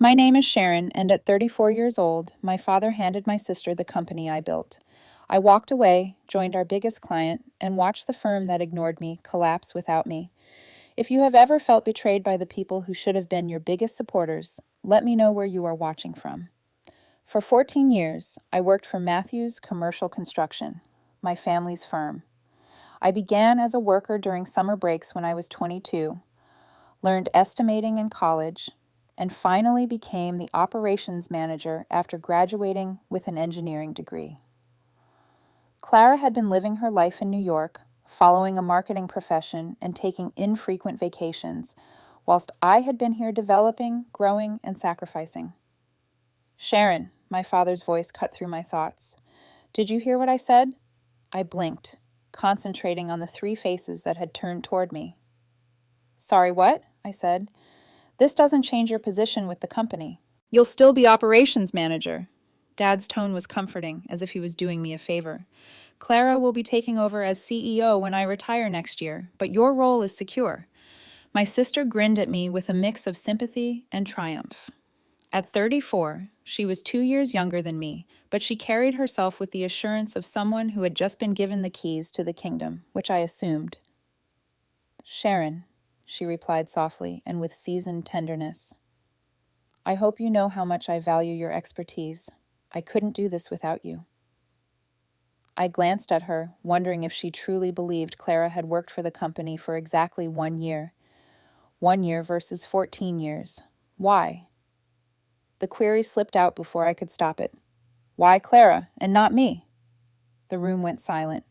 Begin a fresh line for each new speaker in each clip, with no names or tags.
My name is Sharon, and at 34 years old, my father handed my sister the company I built. I walked away, joined our biggest client, and watched the firm that ignored me collapse without me. If you have ever felt betrayed by the people who should have been your biggest supporters, let me know where you are watching from. For 14 years, I worked for Matthews Commercial Construction, my family's firm. I began as a worker during summer breaks when I was 22, learned estimating in college, and finally became the operations manager after graduating with an engineering degree. Clara had been living her life in New York, following a marketing profession and taking infrequent vacations, whilst I had been here developing, growing, and sacrificing. Sharon, my father's voice cut through my thoughts. Did you hear what I said? I blinked, concentrating on the three faces that had turned toward me. Sorry, what? I said. This doesn't change your position with the company. You'll still be operations manager. Dad's tone was comforting, as if he was doing me a favor. Clara will be taking over as CEO when I retire next year, but your role is secure. My sister grinned at me with a mix of sympathy and triumph. At 34, she was 2 years younger than me, but she carried herself with the assurance of someone who had just been given the keys to the kingdom, which I assumed. Sharon, she replied softly and with seasoned tenderness. I hope you know how much I value your expertise. I couldn't do this without you. I glanced at her, wondering if she truly believed Clara had worked for the company for exactly 1 year. 1 year versus 14 years. Why? The query slipped out before I could stop it. Why Clara, and not me? The room went silent.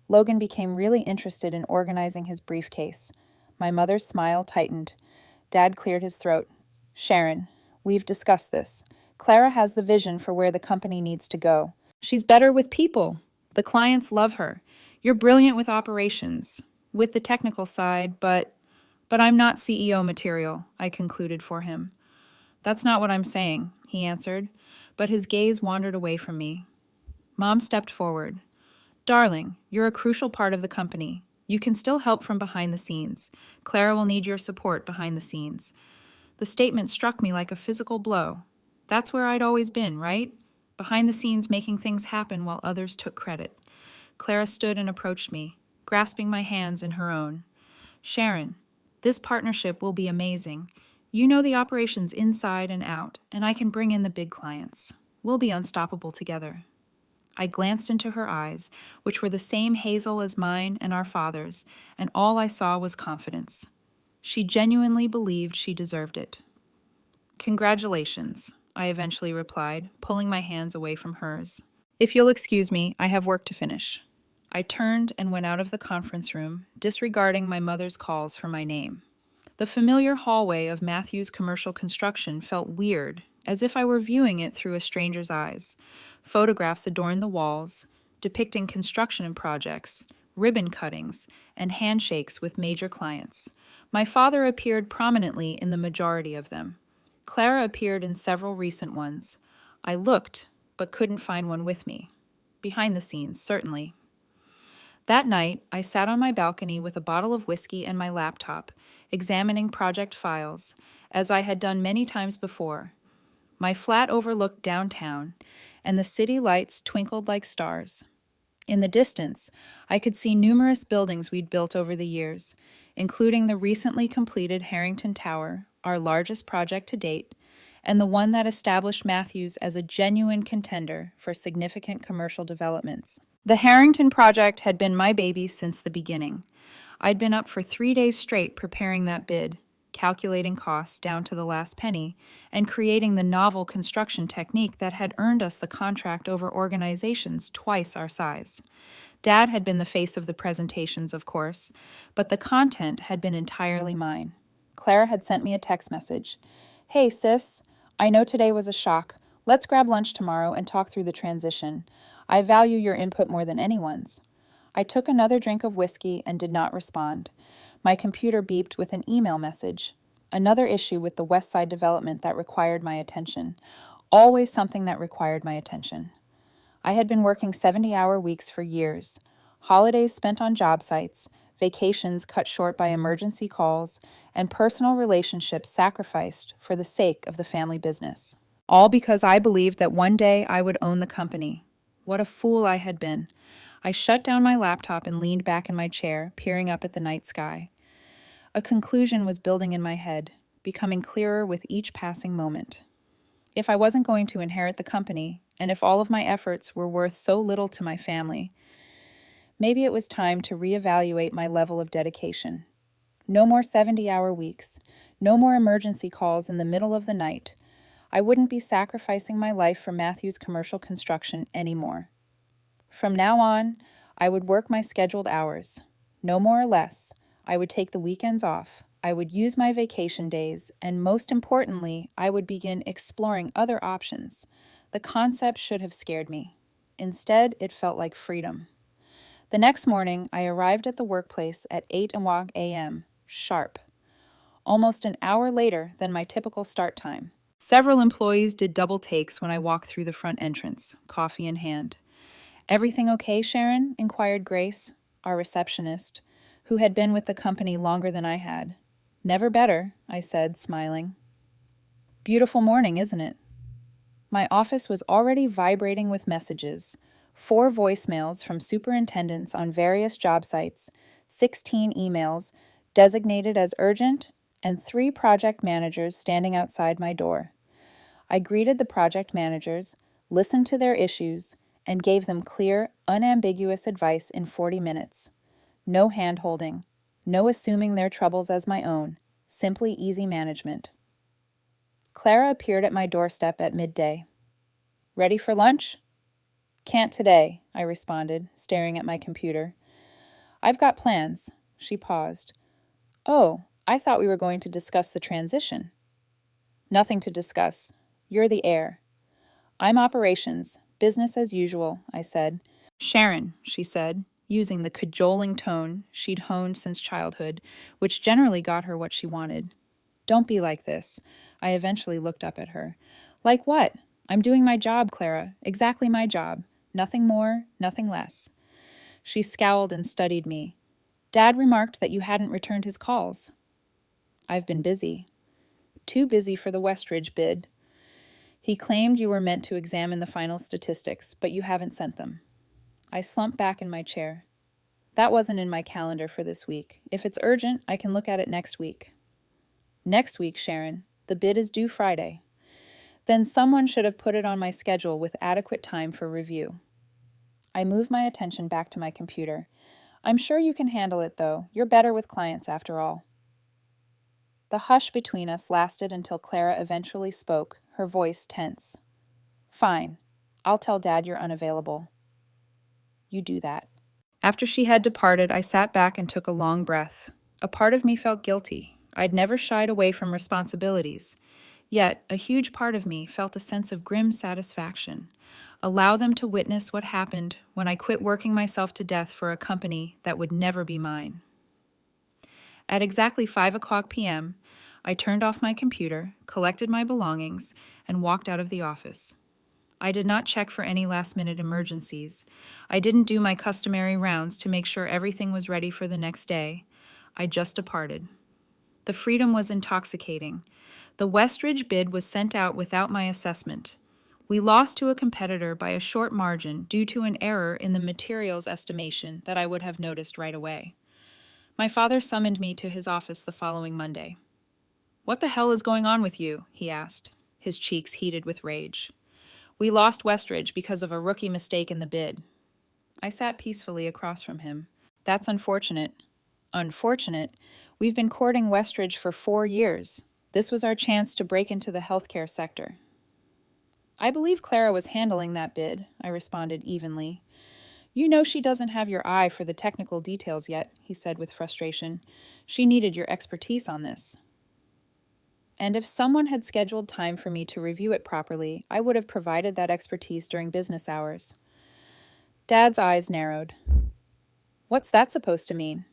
Logan became really interested in organizing his briefcase. My mother's smile tightened. Dad cleared his throat. Sharon, we've discussed this. Clara has the vision for where the company needs to go. She's better with people. The clients love her. You're brilliant with operations, with the technical side, but I'm not CEO material, I concluded for him. That's not what I'm saying, he answered, but his gaze wandered away from me. Mom stepped forward. Darling, you're a crucial part of the company. You can still help from behind the scenes. Clara will need your support behind the scenes. The statement struck me like a physical blow. That's where I'd always been, right? Behind the scenes making things happen while others took credit. Clara stood and approached me, grasping my hands in her own. Sharon, this partnership will be amazing. You know the operations inside and out, and I can bring in the big clients. We'll be unstoppable together. I glanced into her eyes, which were the same hazel as mine and our father's, and all I saw was confidence. She genuinely believed she deserved it. Congratulations, I eventually replied, pulling my hands away from hers. If you'll excuse me, I have work to finish. I turned and went out of the conference room, disregarding my mother's calls for my name. The familiar hallway of Matthews Commercial Construction felt weird, as if I were viewing it through a stranger's eyes. Photographs adorned the walls, depicting construction projects, ribbon cuttings, and handshakes with major clients. My father appeared prominently in the majority of them. Clara appeared in several recent ones. I looked, but couldn't find one with me. Behind the scenes, certainly. That night, I sat on my balcony with a bottle of whiskey and my laptop, examining project files, as I had done many times before. My flat overlooked downtown, and the city lights twinkled like stars. In the distance, I could see numerous buildings we'd built over the years, including the recently completed Harrington Tower, our largest project to date, and the one that established Matthews as a genuine contender for significant commercial developments. The Harrington project had been my baby since the beginning. I'd been up for 3 days straight preparing that bid, calculating costs down to the last penny, and creating the novel construction technique that had earned us the contract over organizations twice our size. Dad had been the face of the presentations, of course, but the content had been entirely mine. Clara had sent me a text message. Hey, sis, I know today was a shock. Let's grab lunch tomorrow and talk through the transition. I value your input more than anyone's. I took another drink of whiskey and did not respond. My computer beeped with an email message. Another issue with the West Side development that required my attention. Always something that required my attention. I had been working 70-hour weeks for years. Holidays spent on job sites, vacations cut short by emergency calls, and personal relationships sacrificed for the sake of the family business. All because I believed that one day I would own the company. What a fool I had been. I shut down my laptop and leaned back in my chair, peering up at the night sky. A conclusion was building in my head, becoming clearer with each passing moment. If I wasn't going to inherit the company, and if all of my efforts were worth so little to my family, maybe it was time to reevaluate my level of dedication. No more 70-hour weeks, no more emergency calls in the middle of the night. I wouldn't be sacrificing my life for Matthew's commercial construction anymore. From now on, I would work my scheduled hours. No more or less. I would take the weekends off. I would use my vacation days, and most importantly, I would begin exploring other options. The concept should have scared me. Instead, it felt like freedom. The next morning, I arrived at the workplace at 8 a.m., sharp. Almost an hour later than my typical start time. Several employees did double takes when I walked through the front entrance, coffee in hand. "Everything okay, Sharon?" inquired Grace, our receptionist, who had been with the company longer than I had. "Never better," I said, smiling. "Beautiful morning, isn't it?" My office was already vibrating with messages. 4 voicemails from superintendents on various job sites, 16 emails designated as urgent, and 3 project managers standing outside my door. I greeted the project managers, listened to their issues, and gave them clear, unambiguous advice in 40 minutes. No hand-holding, no assuming their troubles as my own, simply easy management. Clara appeared at my doorstep at midday. "Ready for lunch?" "Can't today," I responded, staring at my computer. "I've got plans." She paused. "Oh, I thought we were going to discuss the transition." "Nothing to discuss. You're the heir." "I'm operations, business as usual," I said. "Sharon," she said, using the cajoling tone she'd honed since childhood, which generally got her what she wanted. "Don't be like this." I eventually looked up at her. "Like what? I'm doing my job, Clara. Exactly my job. Nothing more, nothing less." She scowled and studied me. "Dad remarked that you hadn't returned his calls." "I've been busy." "Too busy for the Westridge bid." "He claimed you were meant to examine the final statistics, but you haven't sent them." I slumped back in my chair. "That wasn't in my calendar for this week. If it's urgent, I can look at it next week." "Next week, Sharon. The bid is due Friday." "Then someone should have put it on my schedule with adequate time for review." I moved my attention back to my computer. "I'm sure you can handle it, though. You're better with clients, after all." The hush between us lasted until Clara eventually spoke, her voice tense. "Fine. I'll tell Dad you're unavailable." "You do that." After she had departed, I sat back and took a long breath. A part of me felt guilty. I'd never shied away from responsibilities. Yet, a huge part of me felt a sense of grim satisfaction. Allow them to witness what happened when I quit working myself to death for a company that would never be mine. At exactly 5 p.m., I turned off my computer, collected my belongings, and walked out of the office. I did not check for any last-minute emergencies. I didn't do my customary rounds to make sure everything was ready for the next day. I just departed. The freedom was intoxicating. The Westridge bid was sent out without my assessment. We lost to a competitor by a short margin due to an error in the materials estimation that I would have noticed right away. My father summoned me to his office the following Monday. "What the hell is going on with you?" he asked, his cheeks heated with rage. "We lost Westridge because of a rookie mistake in the bid." I sat peacefully across from him. "That's unfortunate." "Unfortunate? We've been courting Westridge for 4 years. This was our chance to break into the healthcare sector." "I believe Clara was handling that bid," I responded evenly. "You know she doesn't have your eye for the technical details yet," he said with frustration. "She needed your expertise on this." And if someone had scheduled time for me to review it properly, I would have provided that expertise during business hours. Dad's eyes narrowed. "What's that supposed to mean?"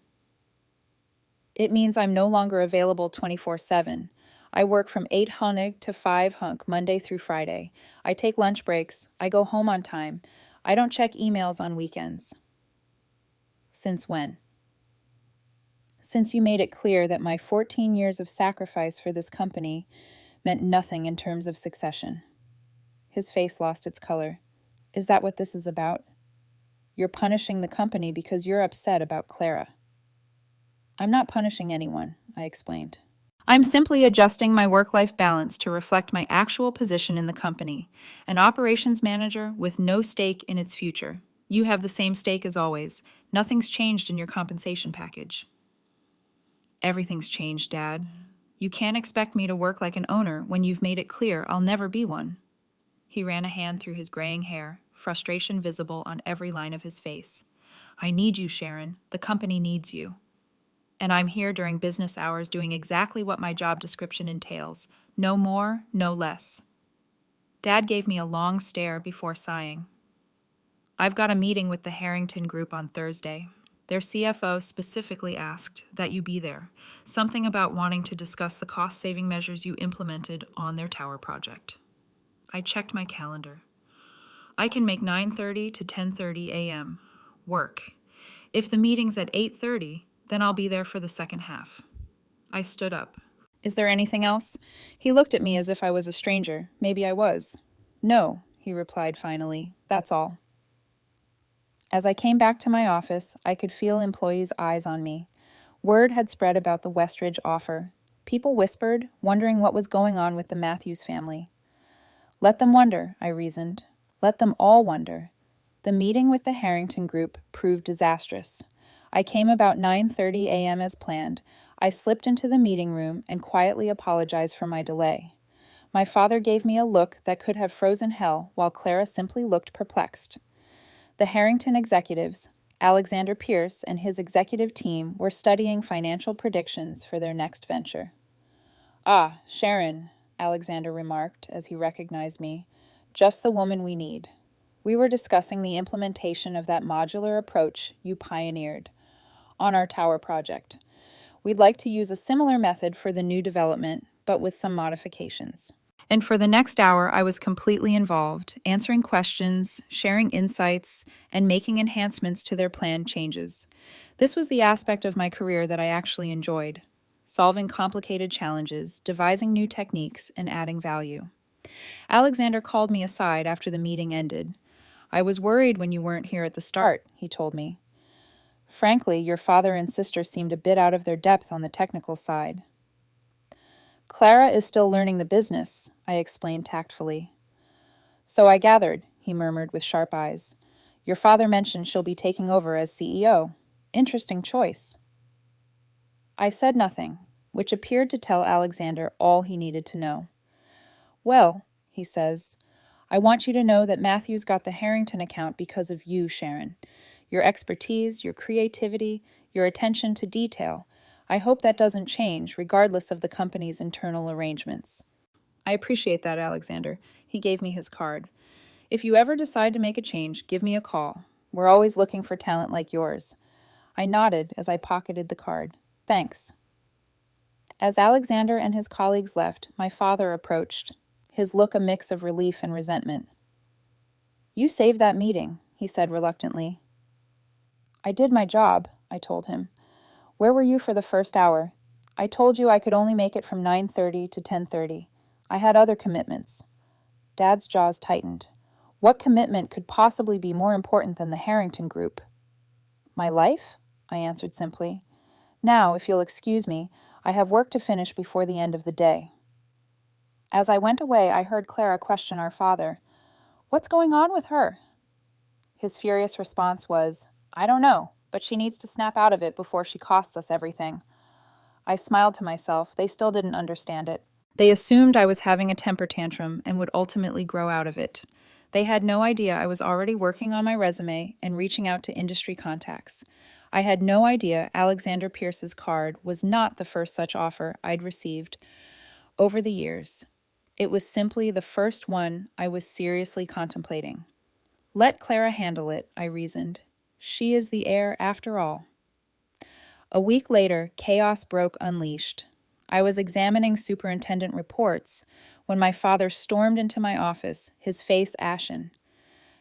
"It means I'm no longer available 24/7. I work from 8 Honig to 5 Hunk Monday through Friday. I take lunch breaks. I go home on time. I don't check emails on weekends." "Since when?" since you made it clear that my 14 years of sacrifice for this company meant nothing in terms of succession. His face lost its color. Is that what this is about? You're punishing the company because you're upset about Clara. I'm not punishing anyone, I explained. I'm simply adjusting my work-life balance to reflect my actual position in the company, an operations manager with no stake in its future. You have the same stake as always. Nothing's changed in your compensation package. Everything's changed, Dad. You can't expect me to work like an owner when you've made it clear I'll never be one. He ran a hand through his graying hair, frustration visible on every line of his face. I need you, Sharon. The company needs you. And I'm here during business hours doing exactly what my job description entails. No more, no less. Dad gave me a long stare before sighing. I've got a meeting with the Harrington Group on Thursday. Their CFO specifically asked that you be there. Something about wanting to discuss the cost-saving measures you implemented on their tower project. I checked my calendar. I can make 9:30 to 10:30 a.m. Work. If the meeting's at 8:30, then I'll be there for the second half. I stood up. Is there anything else? He looked at me as if I was a stranger. Maybe I was. No, he replied finally. That's all. As I came back to my office, I could feel employees' eyes on me. Word had spread about the Westridge offer. People whispered, wondering what was going on with the Matthews family. Let them wonder, I reasoned. Let them all wonder. The meeting with the Harrington Group proved disastrous. I came about 9:30 a.m. as planned. I slipped into the meeting room and quietly apologized for my delay. My father gave me a look that could have frozen hell, while Clara simply looked perplexed. The Harrington executives, Alexander Pierce and his executive team, were studying financial predictions for their next venture. Ah, Sharon, Alexander remarked as he recognized me. Just the woman we need. We were discussing the implementation of that modular approach you pioneered on our tower project. We'd like to use a similar method for the new development, but with some modifications. And for the next hour, I was completely involved, answering questions, sharing insights, and making enhancements to their planned changes. This was the aspect of my career that I actually enjoyed, solving complicated challenges, devising new techniques, and adding value. Alexander called me aside after the meeting ended. I was worried when you weren't here at the start, he told me. Frankly, your father and sister seemed a bit out of their depth on the technical side. Clara is still learning the business, I explained tactfully. So I gathered, he murmured with sharp eyes. Your father mentioned she'll be taking over as CEO. Interesting choice. I said nothing, which appeared to tell Alexander all he needed to know. Well, he says, I want you to know that Matthews got the Harrington account because of you, Sharon. Your expertise, your creativity, your attention to detail. I hope that doesn't change, regardless of the company's internal arrangements. I appreciate that, Alexander. He gave me his card. If you ever decide to make a change, give me a call. We're always looking for talent like yours. I nodded as I pocketed the card. Thanks. As Alexander and his colleagues left, my father approached, his look a mix of relief and resentment. You saved that meeting, he said reluctantly. I did my job, I told him. Where were you for the first hour? I told you I could only make it from 9:30 to 10:30. I had other commitments. Dad's jaws tightened. What commitment could possibly be more important than the Harrington Group? My life? I answered simply. Now, if you'll excuse me, I have work to finish before the end of the day. As I went away, I heard Clara question our father. What's going on with her? His furious response was, I don't know, but she needs to snap out of it before she costs us everything. I smiled to myself. They still didn't understand it. They assumed I was having a temper tantrum and would ultimately grow out of it. They had no idea I was already working on my resume and reaching out to industry contacts. I had no idea Alexander Pierce's card was not the first such offer I'd received over the years. It was simply the first one I was seriously contemplating. Let Clara handle it, I reasoned. She is the heir after all. A week later, chaos broke unleashed. I was examining superintendent reports when my father stormed into my office, his face ashen.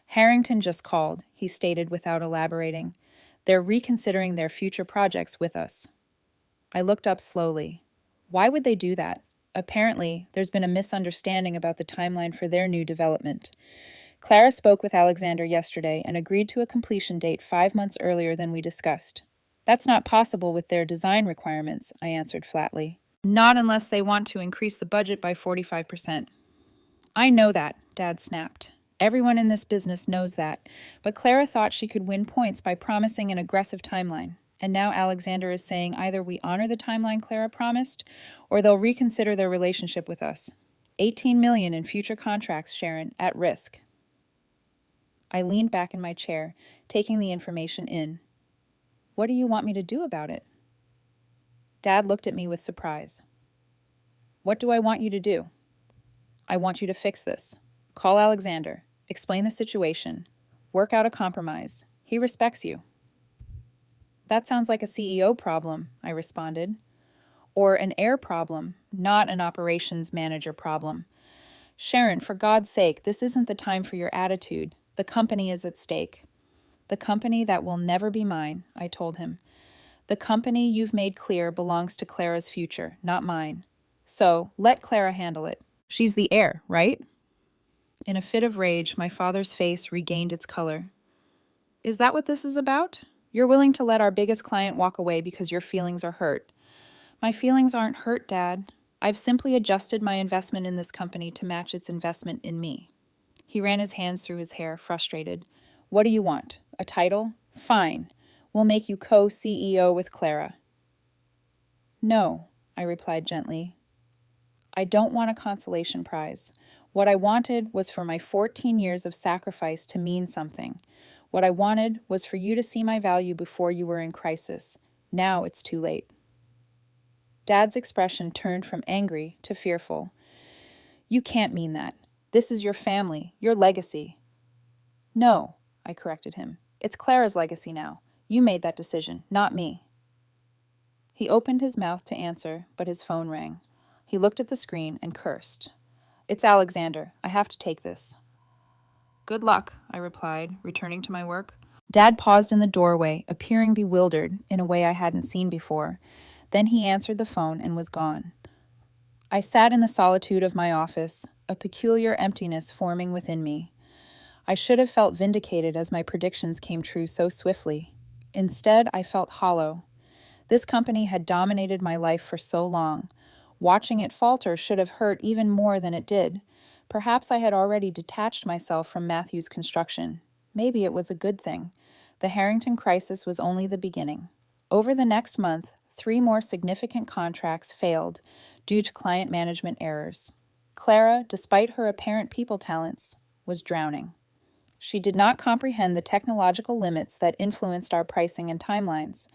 Harrington just called, he stated without elaborating. They're reconsidering their future projects with us. I looked up slowly. Why would they do that? Apparently, there's been a misunderstanding about the timeline for their new development. Clara spoke with Alexander yesterday and agreed to a completion date 5 months earlier than we discussed. That's not possible with their design requirements, I answered flatly. Not unless they want to increase the budget by 45%. I know that, Dad snapped. Everyone in this business knows that, but Clara thought she could win points by promising an aggressive timeline. And now Alexander is saying either we honor the timeline Clara promised, or they'll reconsider their relationship with us. 18 million in future contracts, Sharon, at risk. I leaned back in my chair, taking the information in. What do you want me to do about it? Dad looked at me with surprise. What do I want you to do? I want you to fix this. Call Alexander. Explain the situation. Work out a compromise. He respects you. That sounds like a CEO problem, I responded. Or an heir problem, not an operations manager problem. Sharon, for God's sake, this isn't the time for your attitude. The company is at stake. The company that will never be mine, I told him. The company you've made clear belongs to Clara's future, not mine. So, let Clara handle it. She's the heir, right? In a fit of rage, my father's face regained its color. Is that what this is about? You're willing to let our biggest client walk away because your feelings are hurt. My feelings aren't hurt, Dad. I've simply adjusted my investment in this company to match its investment in me. He ran his hands through his hair, frustrated. What do you want? A title? Fine. We'll make you co-CEO with Clara. No, I replied gently. I don't want a consolation prize. What I wanted was for my 14 years of sacrifice to mean something. What I wanted was for you to see my value before you were in crisis. Now it's too late. Dad's expression turned from angry to fearful. You can't mean that. This is your family, your legacy. No, I corrected him. It's Clara's legacy now. You made that decision, not me. He opened his mouth to answer, but his phone rang. He looked at the screen and cursed. It's Alexander. I have to take this. Good luck, I replied, returning to my work. Dad paused in the doorway, appearing bewildered in a way I hadn't seen before. Then he answered the phone and was gone. I sat in the solitude of my office, a peculiar emptiness forming within me. I should have felt vindicated as my predictions came true so swiftly. Instead, I felt hollow. This company had dominated my life for so long. Watching it falter should have hurt even more than it did. Perhaps I had already detached myself from Matthew's construction. Maybe it was a good thing. The Harrington crisis was only the beginning. Over the next month, 3 more significant contracts failed due to client management errors. Clara, despite her apparent people talents, was drowning. She did not comprehend the technological limits that influenced our pricing and timelines.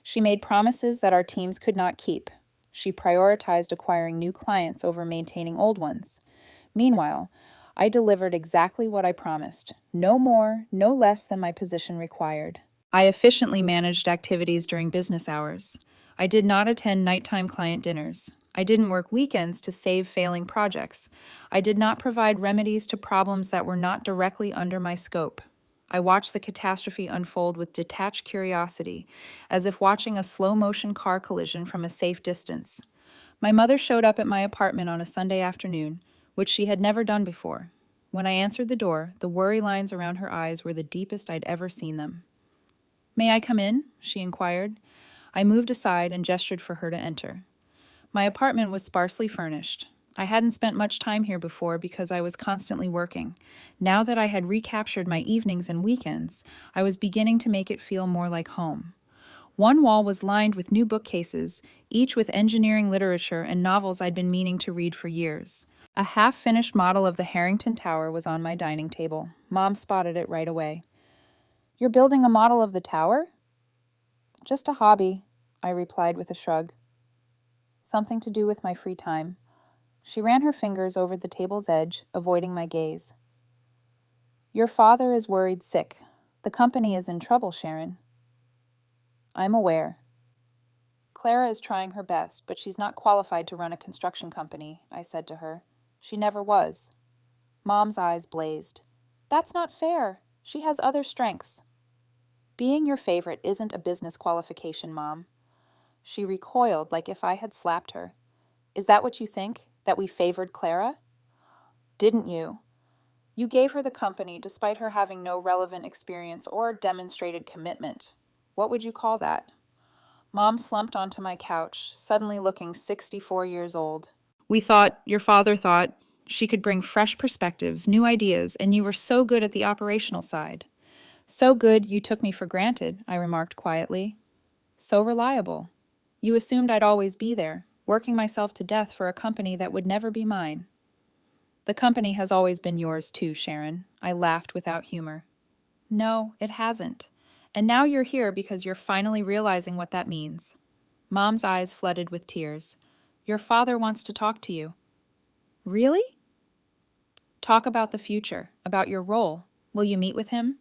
She made promises that our teams could not keep. She prioritized acquiring new clients over maintaining old ones. Meanwhile, I delivered exactly what I promised. No more, no less than my position required. I efficiently managed activities during business hours. I did not attend nighttime client dinners. I didn't work weekends to save failing projects. I did not provide remedies to problems that were not directly under my scope. I watched the catastrophe unfold with detached curiosity, as if watching a slow-motion car collision from a safe distance. My mother showed up at my apartment on a Sunday afternoon, which she had never done before. When I answered the door, the worry lines around her eyes were the deepest I'd ever seen them. "May I come in?" she inquired. I moved aside and gestured for her to enter. My apartment was sparsely furnished. I hadn't spent much time here before because I was constantly working. Now that I had recaptured my evenings and weekends, I was beginning to make it feel more like home. One wall was lined with new bookcases, each with engineering literature and novels I'd been meaning to read for years. A half-finished model of the Harrington Tower was on my dining table. Mom spotted it right away. "You're building a model of the tower?" "Just a hobby," I replied with a shrug. "Something to do with my free time." She ran her fingers over the table's edge, avoiding my gaze. "Your father is worried sick. The company is in trouble, Sharon." "I'm aware." "Clara is trying her best, but she's not qualified to run a construction company," I said to her. "She never was." Mom's eyes blazed. "That's not fair. She has other strengths." "Being your favorite isn't a business qualification, Mom." She recoiled like if I had slapped her. Is that what you think? That we favored Clara? Didn't you? You gave her the company despite her having no relevant experience or demonstrated commitment. What would you call that? Mom slumped onto my couch, suddenly looking 64 years old. Your father thought, she could bring fresh perspectives, new ideas, and you were so good at the operational side. So good you took me for granted, I remarked quietly. So reliable. You assumed I'd always be there, working myself to death for a company that would never be mine. The company has always been yours too, Sharon. I laughed without humor. No, it hasn't. And now you're here because you're finally realizing what that means. Mom's eyes flooded with tears. Your father wants to talk to you. Really? Talk about the future, about your role. Will you meet with him?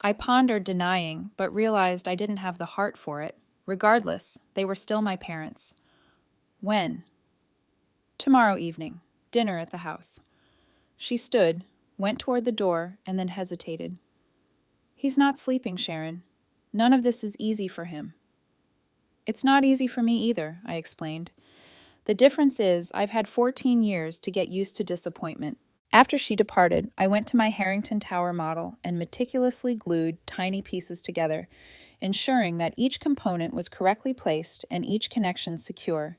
I pondered denying, but realized I didn't have the heart for it. Regardless, they were still my parents. When? Tomorrow evening. Dinner at the house. She stood, went toward the door, and then hesitated. He's not sleeping, Sharon. None of this is easy for him. It's not easy for me either, I explained. The difference is I've had 14 years to get used to disappointment. After she departed, I went to my Harrington Tower model and meticulously glued tiny pieces together, ensuring that each component was correctly placed and each connection secure.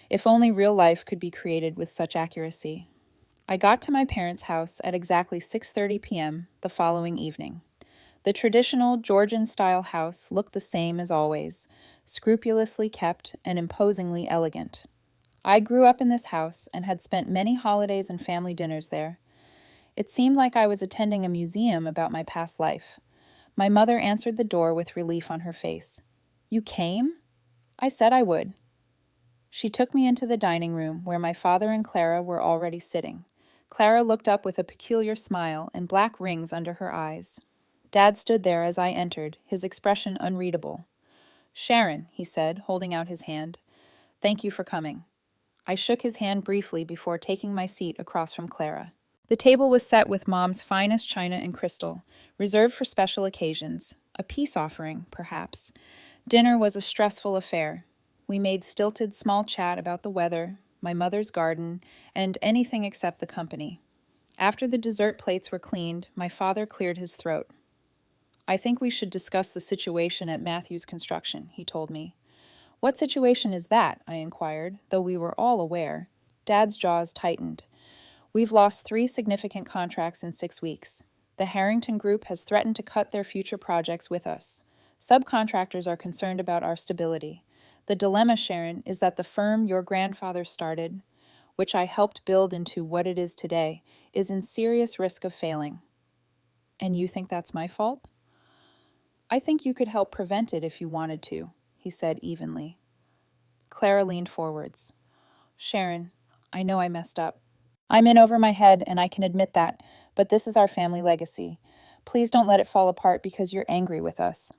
If only real life could be created with such accuracy. I got to my parents' house at exactly 6:30 p.m. the following evening. The traditional Georgian-style house looked the same as always, scrupulously kept and imposingly elegant. I grew up in this house and had spent many holidays and family dinners there. It seemed like I was attending a museum about my past life. My mother answered the door with relief on her face. You came? I said I would. She took me into the dining room where my father and Clara were already sitting. Clara looked up with a peculiar smile and black rings under her eyes. Dad stood there as I entered, his expression unreadable. Sharon, he said, holding out his hand. Thank you for coming. I shook his hand briefly before taking my seat across from Clara. The table was set with Mom's finest china and crystal, reserved for special occasions, a peace offering, perhaps. Dinner was a stressful affair. We made stilted small chat about the weather, my mother's garden, and anything except the company. After the dessert plates were cleaned, my father cleared his throat. I think we should discuss the situation at Matthew's Construction, he told me. What situation is that? I inquired, though we were all aware. Dad's jaws tightened. We've lost 3 significant contracts in 6 weeks. The Harrington Group has threatened to cut their future projects with us. Subcontractors are concerned about our stability. The dilemma, Sharon, is that the firm your grandfather started, which I helped build into what it is today, is in serious risk of failing. And you think that's my fault? I think you could help prevent it if you wanted to, he said evenly. Clara leaned forwards. Sharon, I know I messed up. I'm in over my head, and I can admit that, but this is our family legacy. Please don't let it fall apart because you're angry with us.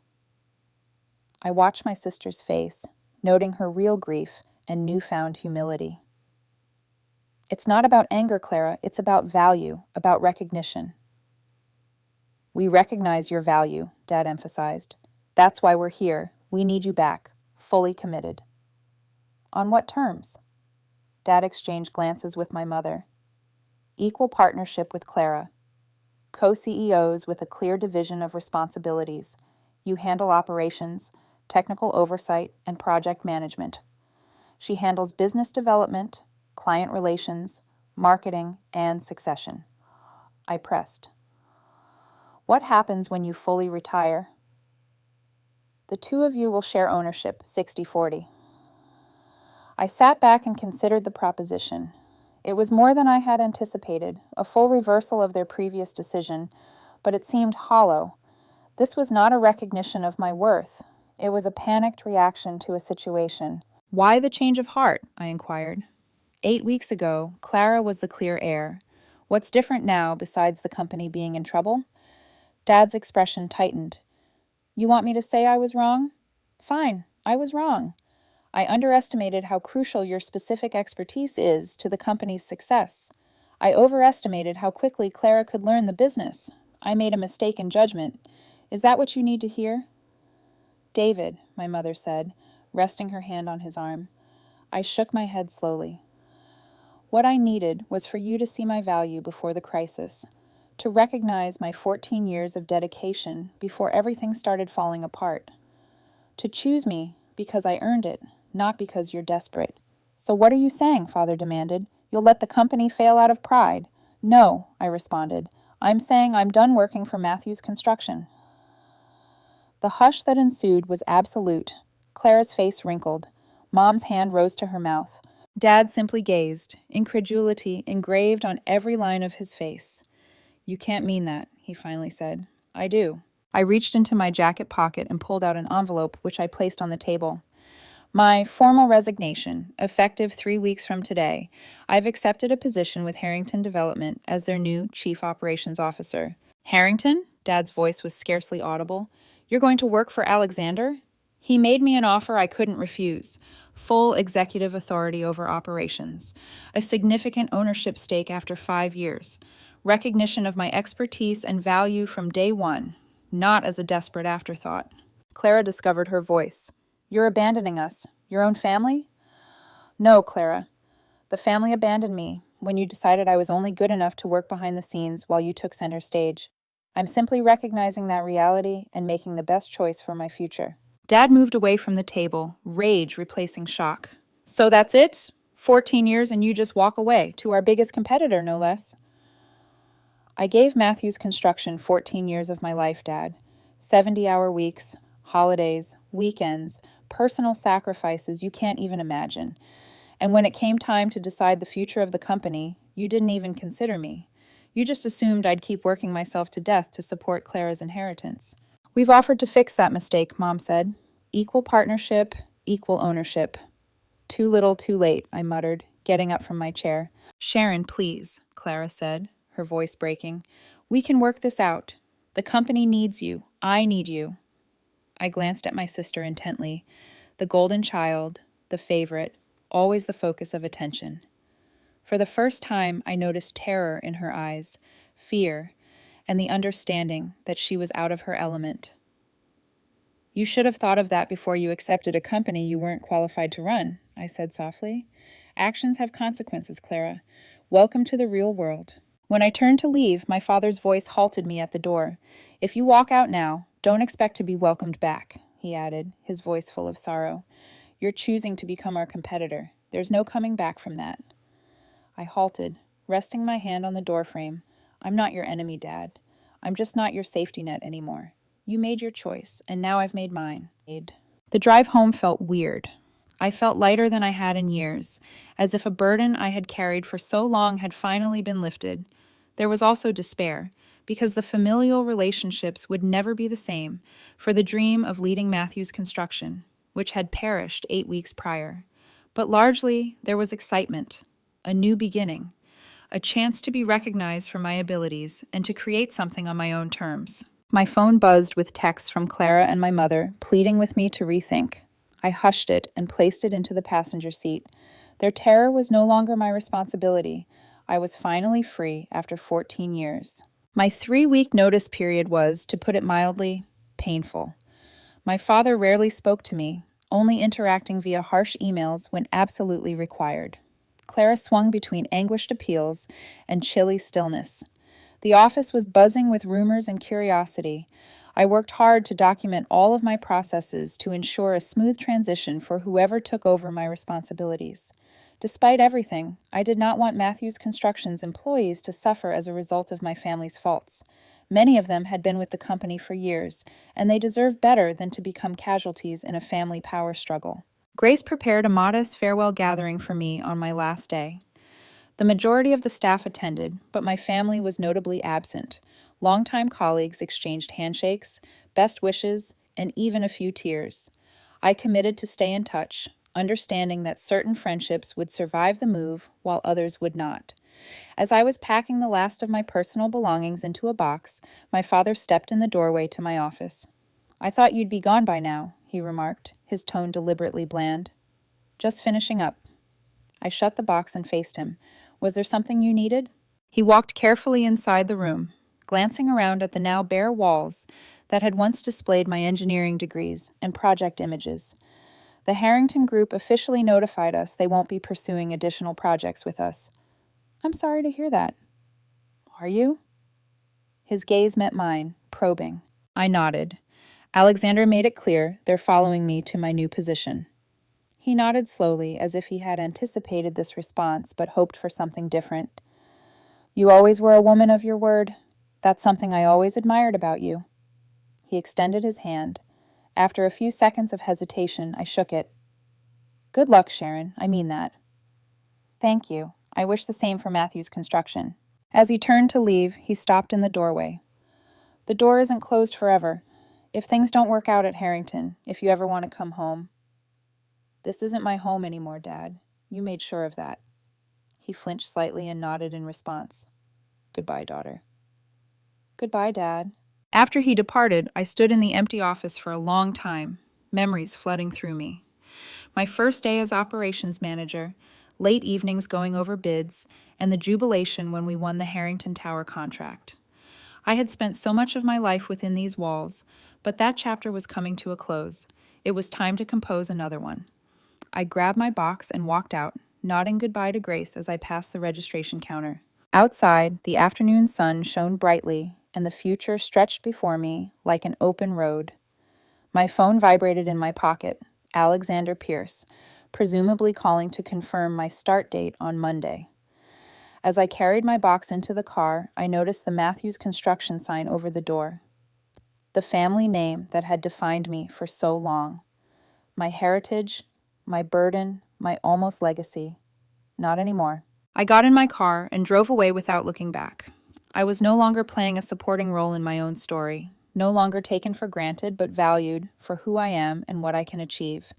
I watched my sister's face, noting her real grief and newfound humility. It's not about anger, Clara. It's about value, about recognition. We recognize your value, Dad emphasized. That's why we're here. We need you back, fully committed. On what terms? Dad exchanged glances with my mother. Equal partnership with Clara. Co-CEOs with a clear division of responsibilities. You handle operations, technical oversight, and project management. She handles business development, client relations, marketing, and succession. I pressed. What happens when you fully retire? The 2 of you will share ownership, 60-40. I sat back and considered the proposition. It was more than I had anticipated, a full reversal of their previous decision, but it seemed hollow. This was not a recognition of my worth. It was a panicked reaction to a situation. Why the change of heart? I inquired. 8 weeks ago, Clara was the clear heir. What's different now, besides the company being in trouble? Dad's expression tightened. You want me to say I was wrong? Fine, I was wrong. I underestimated how crucial your specific expertise is to the company's success. I overestimated how quickly Clara could learn the business. I made a mistake in judgment. Is that what you need to hear? David, my mother said, resting her hand on his arm. I shook my head slowly. What I needed was for you to see my value before the crisis, to recognize my 14 years of dedication before everything started falling apart, to choose me because I earned it, not because you're desperate. So what are you saying? Father demanded. You'll let the company fail out of pride? No, I responded. I'm saying I'm done working for Matthews Construction. The hush that ensued was absolute. Clara's face wrinkled. Mom's hand rose to her mouth. Dad simply gazed, incredulity engraved on every line of his face. You can't mean that, he finally said. I do. I reached into my jacket pocket and pulled out an envelope, which I placed on the table. My formal resignation, effective 3 weeks from today. I've accepted a position with Harrington Development as their new Chief Operations Officer. Harrington? Dad's voice was scarcely audible. You're going to work for Alexander? He made me an offer I couldn't refuse. Full executive authority over operations. A significant ownership stake after 5 years. Recognition of my expertise and value from day one, not as a desperate afterthought. Clara discovered her voice. You're abandoning us. Your own family? No, Clara. The family abandoned me when you decided I was only good enough to work behind the scenes while you took center stage. I'm simply recognizing that reality and making the best choice for my future. Dad moved away from the table, rage replacing shock. So that's it? 14 years and you just walk away, to our biggest competitor, no less. I gave Matthews Construction 14 years of my life, Dad. 70-hour weeks, holidays, weekends, personal sacrifices you can't even imagine. And when it came time to decide the future of the company, you didn't even consider me. You just assumed I'd keep working myself to death to support Clara's inheritance. We've offered to fix that mistake, Mom said. Equal partnership, equal ownership. Too little, too late, I muttered, getting up from my chair. Sharon, please, Clara said, her voice breaking. We can work this out. The company needs you. I need you. I glanced at my sister intently. The golden child, the favorite, always the focus of attention. For the first time, I noticed terror in her eyes, fear, and the understanding that she was out of her element. You should have thought of that before you accepted a company you weren't qualified to run, I said softly. Actions have consequences, Clara. Welcome to the real world. When I turned to leave, my father's voice halted me at the door. If you walk out now, don't expect to be welcomed back, he added, his voice full of sorrow. You're choosing to become our competitor. There's no coming back from that. I halted, resting my hand on the doorframe. I'm not your enemy, Dad. I'm just not your safety net anymore. You made your choice, and now I've made mine. The drive home felt weird. I felt lighter than I had in years, as if a burden I had carried for so long had finally been lifted. There was also despair, because the familial relationships would never be the same for the dream of leading Matthews Construction, which had perished 8 weeks prior. But largely, there was excitement, a new beginning, a chance to be recognized for my abilities and to create something on my own terms. My phone buzzed with texts from Clara and my mother, pleading with me to rethink. I hushed it and placed it into the passenger seat. Their terror was no longer my responsibility. I was finally free after 14 years. My 3-week notice period was, to put it mildly, painful. My father rarely spoke to me, only interacting via harsh emails when absolutely required. Clara swung between anguished appeals and chilly stillness. The office was buzzing with rumors and curiosity. I worked hard to document all of my processes to ensure a smooth transition for whoever took over my responsibilities. Despite everything, I did not want Matthews Construction's employees to suffer as a result of my family's faults. Many of them had been with the company for years, and they deserved better than to become casualties in a family power struggle. Grace prepared a modest farewell gathering for me on my last day. The majority of the staff attended, but my family was notably absent. Longtime colleagues exchanged handshakes, best wishes, and even a few tears. I committed to stay in touch, understanding that certain friendships would survive the move while others would not. As I was packing the last of my personal belongings into a box, my father stepped in the doorway to my office. I thought you'd be gone by now, he remarked, his tone deliberately bland. Just finishing up. I shut the box and faced him. Was there something you needed? He walked carefully inside the room, glancing around at the now bare walls that had once displayed my engineering degrees and project images. The Harrington Group officially notified us they won't be pursuing additional projects with us. I'm sorry to hear that. Are you? His gaze met mine, probing. I nodded. Alexander made it clear they're following me to my new position. He nodded slowly, as if he had anticipated this response but hoped for something different. You always were a woman of your word. That's something I always admired about you. He extended his hand. After a few seconds of hesitation, I shook it. Good luck, Sharon. I mean that. Thank you. I wish the same for Matthew's construction. As he turned to leave, he stopped in the doorway. The door isn't closed forever. If things don't work out at Harrington, if you ever want to come home. This isn't my home anymore, Dad. You made sure of that. He flinched slightly and nodded in response. Goodbye, daughter. Goodbye, Dad. After he departed, I stood in the empty office for a long time, memories flooding through me. My first day as operations manager, late evenings going over bids, and the jubilation when we won the Harrington Tower contract. I had spent so much of my life within these walls, but that chapter was coming to a close. It was time to compose another one. I grabbed my box and walked out, nodding goodbye to Grace as I passed the registration counter. Outside, the afternoon sun shone brightly, and the future stretched before me like an open road. My phone vibrated in my pocket. Alexander Pierce, presumably calling to confirm my start date on Monday. As I carried my box into the car, I noticed the Matthews Construction sign over the door. The family name that had defined me for so long. My heritage, my burden, my almost legacy. Not anymore. I got in my car and drove away without looking back. I was no longer playing a supporting role in my own story, no longer taken for granted but valued for who I am and what I can achieve.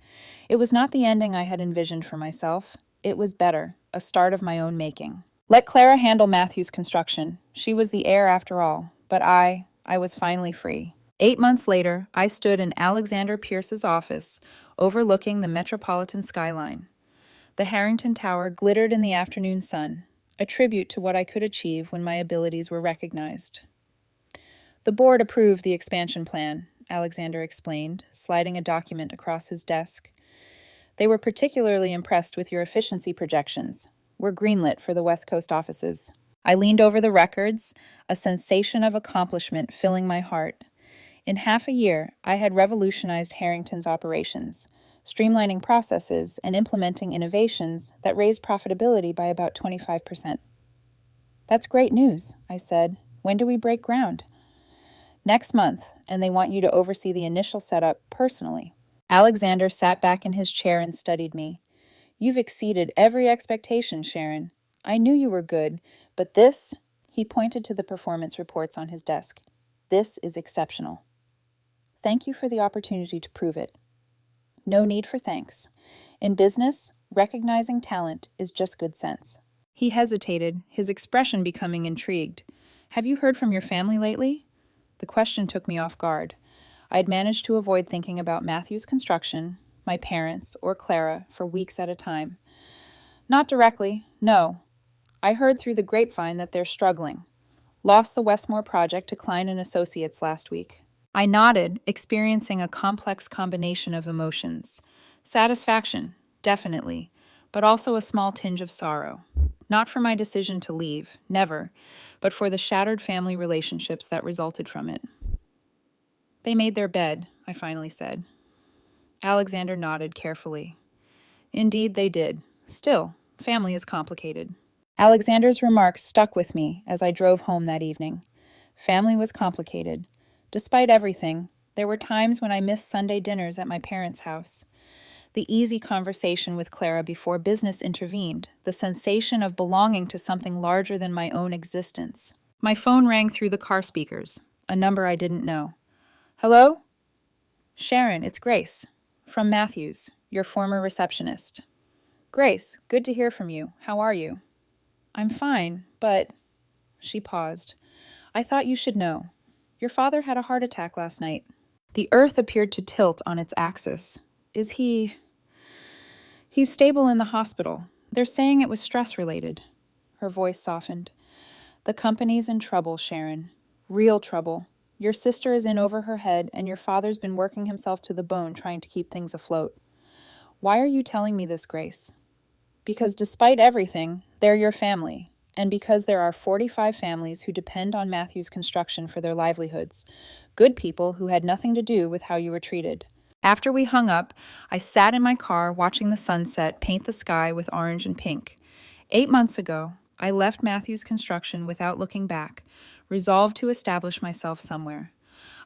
It was not the ending I had envisioned for myself. It was better, a start of my own making. Let Clara handle Matthew's construction. She was the heir after all, but I was finally free. 8 months later, I stood in Alexander Pierce's office, overlooking the metropolitan skyline. The Harrington Tower glittered in the afternoon sun, a tribute to what I could achieve when my abilities were recognized. The board approved the expansion plan, Alexander explained, sliding a document across his desk. They were particularly impressed with your efficiency projections. We're greenlit for the West Coast offices. I leaned over the records, a sensation of accomplishment filling my heart. In half a year, I had revolutionized Harrington's operations, streamlining processes and implementing innovations that raised profitability by about 25%. That's great news, I said. When do we break ground? Next month, and they want you to oversee the initial setup personally. Alexander sat back in his chair and studied me. You've exceeded every expectation, Sharon. I knew you were good, but this, he pointed to the performance reports on his desk. This is exceptional. Thank you for the opportunity to prove it. No need for thanks. In business, recognizing talent is just good sense. He hesitated, his expression becoming intrigued. Have you heard from your family lately? The question took me off guard. I had managed to avoid thinking about Matthew's construction, my parents, or Clara for weeks at a time. Not directly, no. I heard through the grapevine that they're struggling. Lost the Westmore project to Klein and Associates last week. I nodded, experiencing a complex combination of emotions. Satisfaction, definitely, but also a small tinge of sorrow. Not for my decision to leave, never, but for the shattered family relationships that resulted from it. They made their bed, I finally said. Alexander nodded carefully. Indeed, they did. Still, family is complicated. Alexander's remarks stuck with me as I drove home that evening. Family was complicated. Despite everything, there were times when I missed Sunday dinners at my parents' house. The easy conversation with Clara before business intervened, the sensation of belonging to something larger than my own existence. My phone rang through the car speakers, a number I didn't know. Hello? Sharon, it's Grace. From Matthews, your former receptionist. Grace, good to hear from you. How are you? I'm fine, but... She paused. I thought you should know. Your father had a heart attack last night. The earth appeared to tilt on its axis. Is he... He's stable in the hospital. They're saying it was stress-related. Her voice softened. The company's in trouble, Sharon. Real trouble. Your sister is in over her head, and your father's been working himself to the bone trying to keep things afloat. Why are you telling me this, Grace? Because despite everything, they're your family. And because there are 45 families who depend on Matthew's construction for their livelihoods. Good people who had nothing to do with how you were treated. After we hung up, I sat in my car watching the sunset paint the sky with orange and pink. 8 months ago, I left Matthew's construction without looking back, resolved to establish myself somewhere.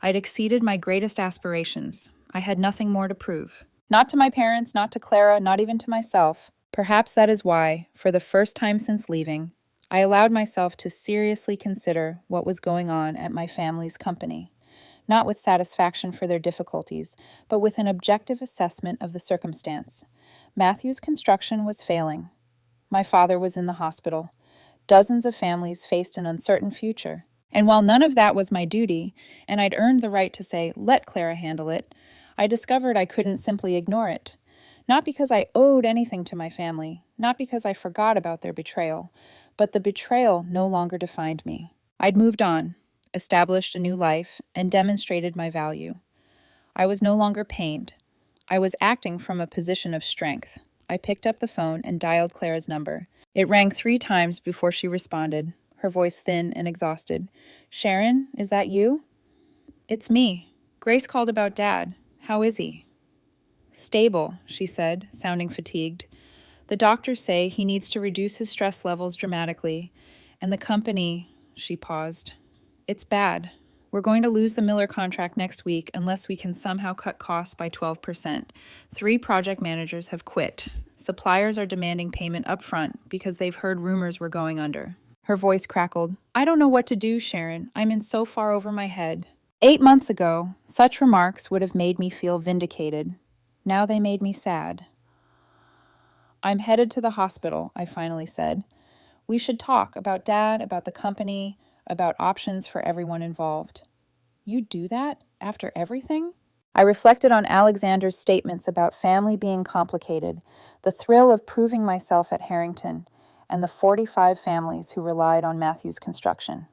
I'd exceeded my greatest aspirations. I had nothing more to prove. Not to my parents, not to Clara, not even to myself. Perhaps that is why, for the first time since leaving, I allowed myself to seriously consider what was going on at my family's company. Not with satisfaction for their difficulties, but with an objective assessment of the circumstance. Matthew's construction was failing. My father was in the hospital. Dozens of families faced an uncertain future. And while none of that was my duty, and I'd earned the right to say, let Clara handle it, I discovered I couldn't simply ignore it. Not because I owed anything to my family, not because I forgot about their betrayal, but the betrayal no longer defined me. I'd moved on, established a new life, and demonstrated my value. I was no longer pained. I was acting from a position of strength. I picked up the phone and dialed Clara's number. It rang 3 times before she responded, her voice thin and exhausted. Sharon, is that you? It's me. Grace called about Dad. How is he? Stable, she said, sounding fatigued. The doctors say he needs to reduce his stress levels dramatically, and the company, she paused. It's bad. We're going to lose the Miller contract next week unless we can somehow cut costs by 12%. 3 project managers have quit. Suppliers are demanding payment up front because they've heard rumors we're going under. Her voice crackled. I don't know what to do, Sharon. I'm in so far over my head. 8 months ago, such remarks would have made me feel vindicated. Now they made me sad. I'm headed to the hospital, I finally said. We should talk about Dad, about the company, about options for everyone involved. You do that after everything? I reflected on Alexander's statements about family being complicated, the thrill of proving myself at Harrington, and the 45 families who relied on Matthew's construction.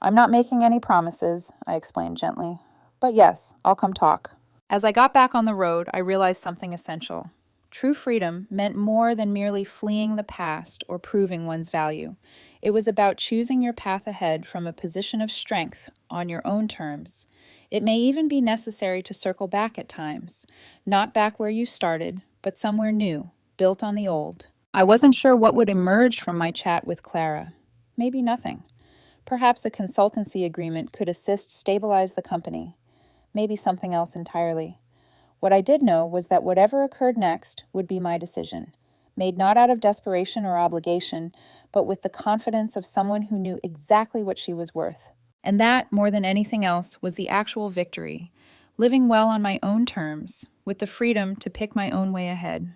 I'm not making any promises, I explained gently. But yes, I'll come talk. As I got back on the road, I realized something essential. True freedom meant more than merely fleeing the past or proving one's value. It was about choosing your path ahead from a position of strength on your own terms. It may even be necessary to circle back at times, not back where you started, but somewhere new, built on the old. I wasn't sure what would emerge from my chat with Clara. Maybe nothing. Perhaps a consultancy agreement could assist stabilize the company. Maybe something else entirely. What I did know was that whatever occurred next would be my decision, made not out of desperation or obligation, but with the confidence of someone who knew exactly what she was worth. And that, more than anything else, was the actual victory, living well on my own terms, with the freedom to pick my own way ahead.